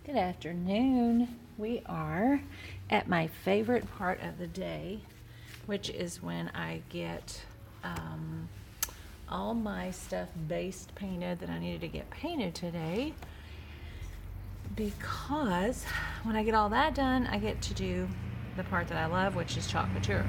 Good afternoon. We are at my favorite part of the day, which is when I get all my stuff base painted that I needed to get painted today. Because when I get all that done, I get to do the part that I love, which is chalk couture.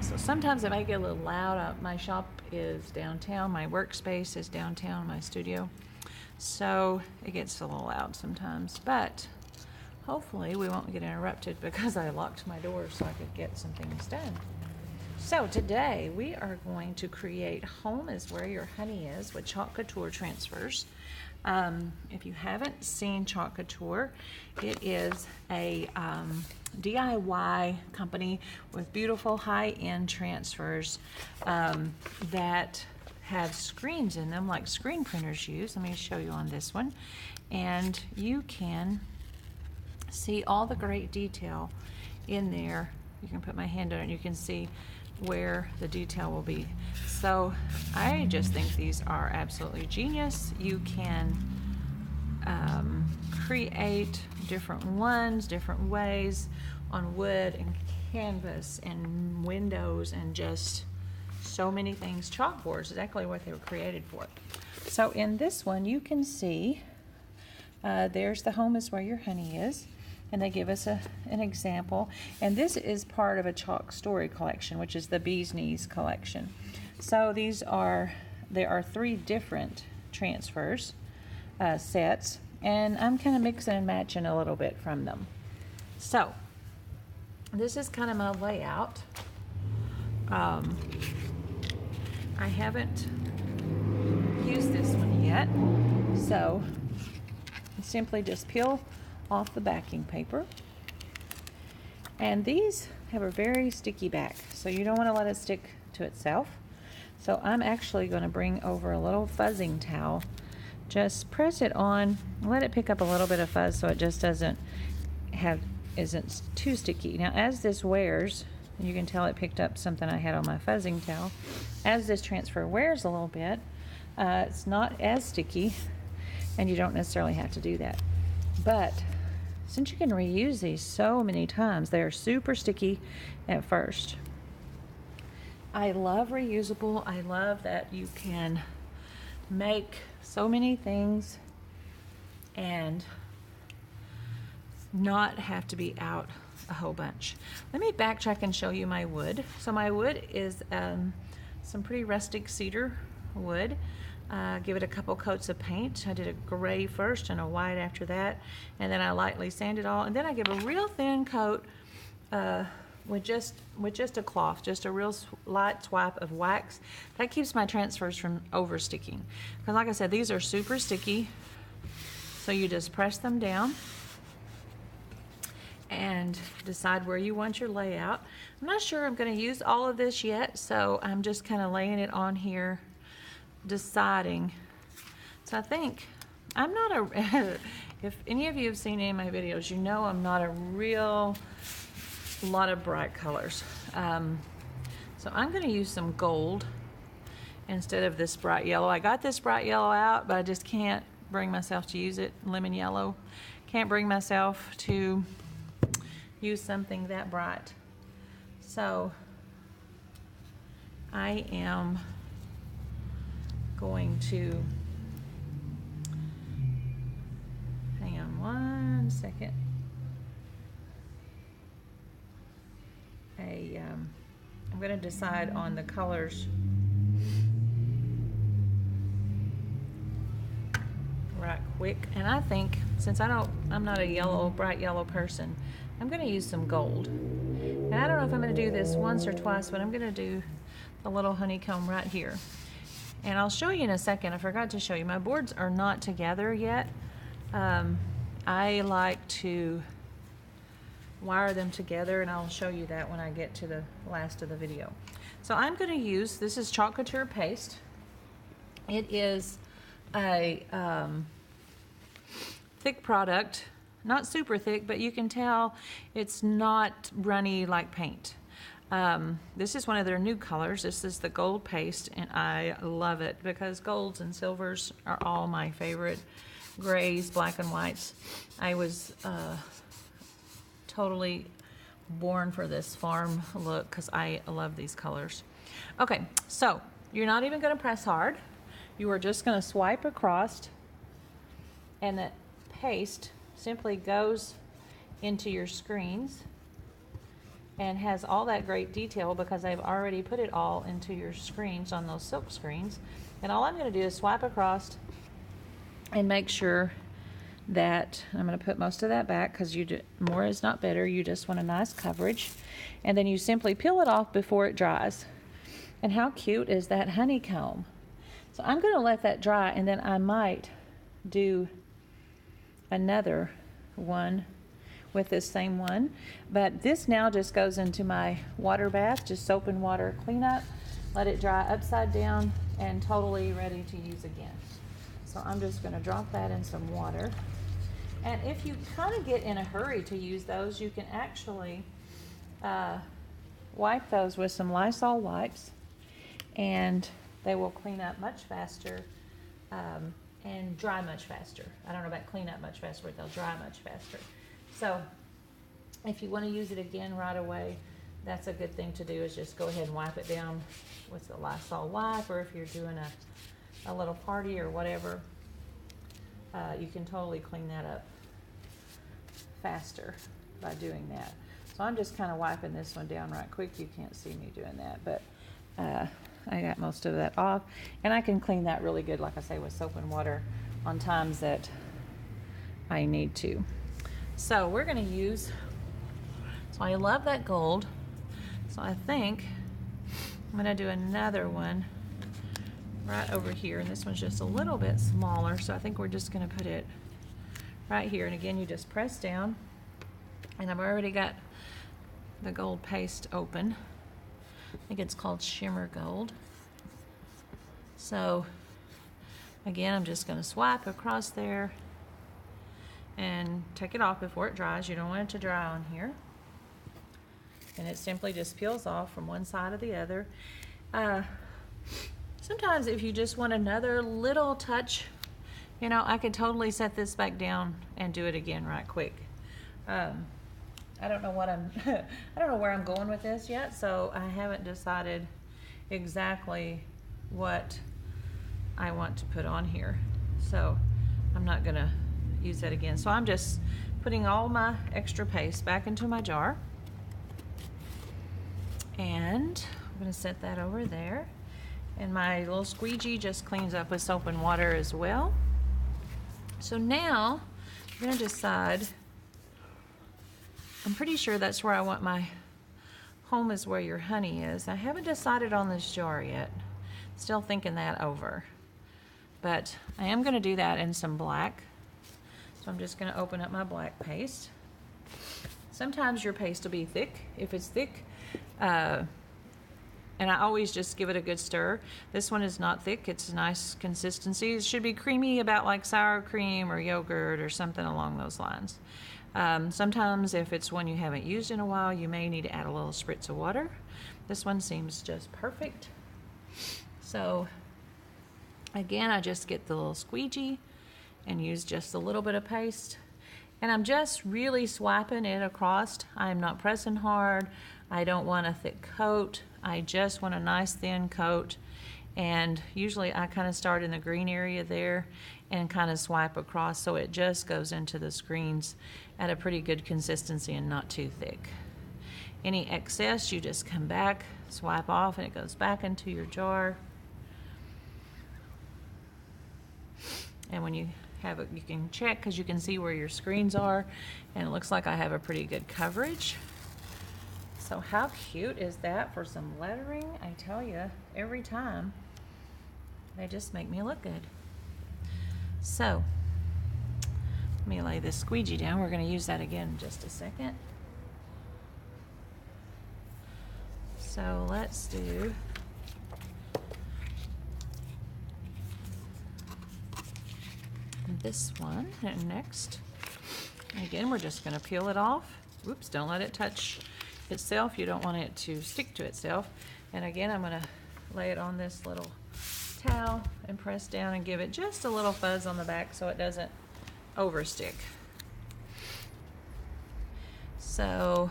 So sometimes it might get a little loud. My shop is downtown, my workspace is downtown, my studio. So it gets a little loud sometimes, but hopefully we won't get interrupted because I locked my door so I could get some things done. So today we are going to create Home is Where Your Honey Is with Chalk Couture transfers. If you haven't seen Chalk Couture, it is a DIY company with beautiful high-end transfers that have screens in them like screen printers use. Let me show you on this one. And you can see all the great detail in there. You can put my hand on it and you can see where the detail will be. So I just think these are absolutely genius. You can create different ones, different ways on wood and canvas and windows and just so many things. Chalkboards, exactly what they were created for. So in this one you can see there's the Home is Where Your Honey Is, and they give us an example, and this is part of a chalk story collection, which is the Bee's Knees collection. So there are 3 different transfers sets, and I'm kind of mixing and matching a little bit from them. So this is kind of my layout. I haven't used this one yet, so simply just peel off the backing paper. And these have a very sticky back, so you don't want to let it stick to itself. So I'm actually going to bring over a little fuzzing towel, just press it on, let it pick up a little bit of fuzz so it just isn't too sticky. Now as this wears, you can tell it picked up something I had on my fuzzing towel. As this transfer wears a little bit, it's not as sticky, and you don't necessarily have to do that. But since you can reuse these so many times, they are super sticky at first. I love reusable. I love that you can make so many things and not have to be out a whole bunch. Let me backtrack and show you my wood. So my wood is some pretty rustic cedar wood. Give it a couple coats of paint. I did a gray first and a white after that, and then I lightly sanded all, and then I give a real thin coat with just a cloth, just a real light swipe of wax. That keeps my transfers from over sticking, because like I said, these are super sticky. So you just press them down and decide where you want your layout. I'm not sure I'm going to use all of this yet, so I'm just kind of laying it on here, deciding. So I think I'm not a if any of you have seen any of my videos, you know I'm not a real lot of bright colors. So I'm going to use some gold instead of this bright yellow. I got this bright yellow out, but I just can't bring myself to use it. Lemon yellow. Can't bring myself to use something that bright. So I am going to, hang on one second. I'm going to decide on the colors right quick, and I think since I'm not a bright yellow person, I'm going to use some gold. And I don't know if I'm going to do this once or twice, but I'm going to do a little honeycomb right here. And I'll show you in a second. I forgot to show you. My boards are not together yet. I like to wire them together, and I'll show you that when I get to the last of the video. So I'm going to use, this is Chalk Couture paste. It is a thick product, not super thick, but you can tell it's not runny like paint. This is one of their new colors. This is the gold paste, and I love it because golds and silvers are all my favorite. grays, black and whites. I was totally born for this farm look because I love these colors. Okay, so you're not even going to press hard. You are just going to swipe across, and the paste simply goes into your screens and has all that great detail because I've already put it all into your screens on those silk screens. And all I'm going to do is swipe across and make sure that I'm going to put most of that back because more is not better. You just want a nice coverage. And then you simply peel it off before it dries. And how cute is that honeycomb? So I'm going to let that dry, and then I might do another one with this same one. But this now just goes into my water bath, just soap and water cleanup. Let it dry upside down and totally ready to use again. So I'm just going to drop that in some water. And if you kind of get in a hurry to use those, you can actually wipe those with some Lysol wipes, and they will clean up much faster and dry much faster. I don't know about clean up much faster, but they'll dry much faster. So if you want to use it again right away, that's a good thing to do, is just go ahead and wipe it down with the Lysol wipe, or if you're doing a little party or whatever, you can totally clean that up faster by doing that. So I'm just kind of wiping this one down right quick. You can't see me doing that, but I got most of that off, and I can clean that really good, like I say, with soap and water on times that I need to. So we're going to use, so I love that gold, so I think I'm going to do another one right over here, and this one's just a little bit smaller, so I think we're just going to put it right here. And again, you just press down, and I've already got the gold paste open. I think it's called Shimmer Gold. So again, I'm just going to swipe across there and take it off before it dries. You don't want it to dry on here. And it simply just peels off from one side or the other. Sometimes if you just want another little touch, you know, I could totally set this back down and do it again right quick. I don't know what I don't know where I'm going with this yet, so I haven't decided exactly what I want to put on here. So I'm not gonna use that again. So I'm just putting all my extra paste back into my jar, and I'm gonna set that over there. And my little squeegee just cleans up with soap and water as well. So now I'm gonna decide, I'm pretty sure that's where I want my home is where your honey is. I haven't decided on this jar yet. Still thinking that over. But I am going to do that in some black. So I'm just going to open up my black paste. Sometimes your paste will be thick. If it's thick, and I always just give it a good stir. This one is not thick. It's a nice consistency. It should be creamy, about like sour cream or yogurt or something along those lines. Sometimes if it's one you haven't used in a while, you may need to add a little spritz of water. This one seems just perfect. So again, I just get the little squeegee and use just a little bit of paste. And I'm just really swiping it across. I'm not pressing hard. I don't want a thick coat. I just want a nice thin coat. And usually I kind of start in the green area there and kind of swipe across so it just goes into the screens at a pretty good consistency and not too thick. Any excess, you just come back, swipe off, and it goes back into your jar. And when you have it, you can check because you can see where your screens are, and it looks like I have a pretty good coverage. So how cute is that for some lettering? I tell you, every time, they just make me look good. So let me lay this squeegee down. We're going to use that again in just a second. So let's do this one next. Again, we're just going to peel it off. Oops, don't let it touch itself. You don't want it to stick to itself. And again, I'm going to lay it on this little towel and press down and give it just a little fuzz on the back so it doesn't overstick. So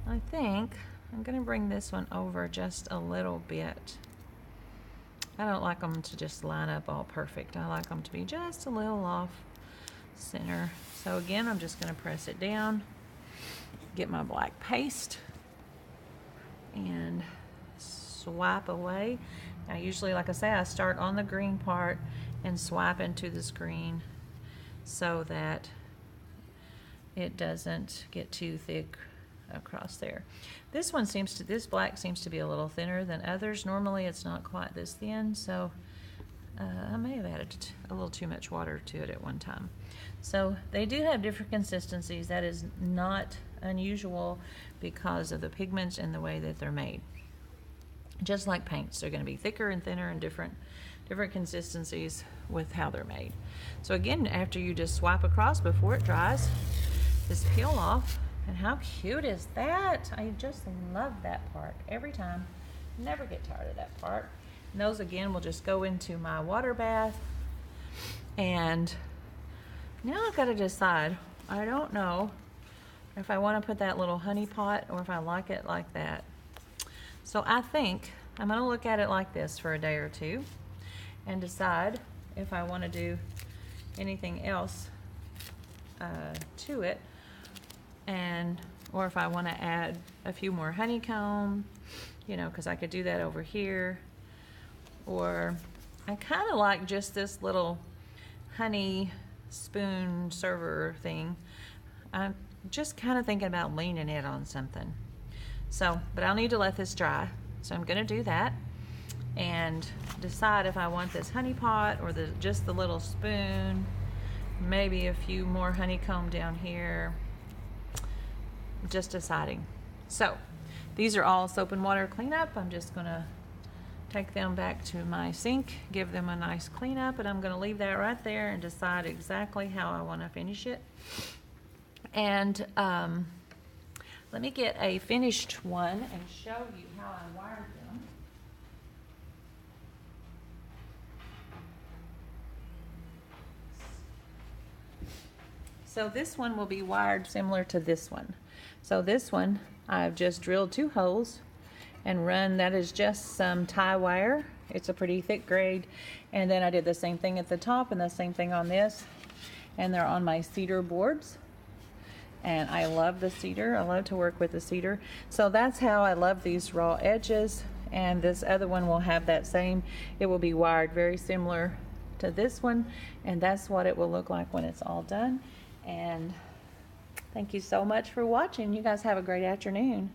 I think I'm going to bring this one over just a little bit. I don't like them to just line up all perfect. I like them to be just a little off center. So again, I'm just going to press it down, get my black paste, and swipe away. Now usually, like I say, I start on the green part and swipe into this green so that it doesn't get too thick across there. This black seems to be a little thinner than others. Normally it's not quite this thin, so I may have added a little too much water to it at one time. So they do have different consistencies. That is not unusual because of the pigments and the way that they're made. Just like paints, they're going to be thicker and thinner and different consistencies with how they're made. So again, after you just swipe across before it dries, just peel off. And how cute is that? I just love that part every time. Never get tired of that part. And those again will just go into my water bath. And now I've got to decide. I don't know if I want to put that little honey pot or if I like it like that. So I think I'm going to look at it like this for a day or two and decide if I want to do anything else to it, or if I want to add a few more honeycomb, because I could do that over here. Or I kind of like just this little honey spoon server thing. I'm just kind of thinking about leaning it on something. So, but I'll need to let this dry. So I'm going to do that and decide if I want this honey pot or just the little spoon, maybe a few more honeycomb down here. Just deciding. So these are all soap and water cleanup. I'm just going to take them back to my sink, give them a nice cleanup, and I'm going to leave that right there and decide exactly how I want to finish it. And let me get a finished one and show you how I wired them. So this one will be wired similar to this one. So this one, I've just drilled 2 holes and run, that is just some tie wire. It's a pretty thick grade. And then I did the same thing at the top and the same thing on this. And they're on my cedar boards. And I love the cedar. I love to work with the cedar. So that's how I love these raw edges. And this other one will have that same, it will be wired very similar to this one. And that's what it will look like when it's all done. And thank you so much for watching. You guys have a great afternoon.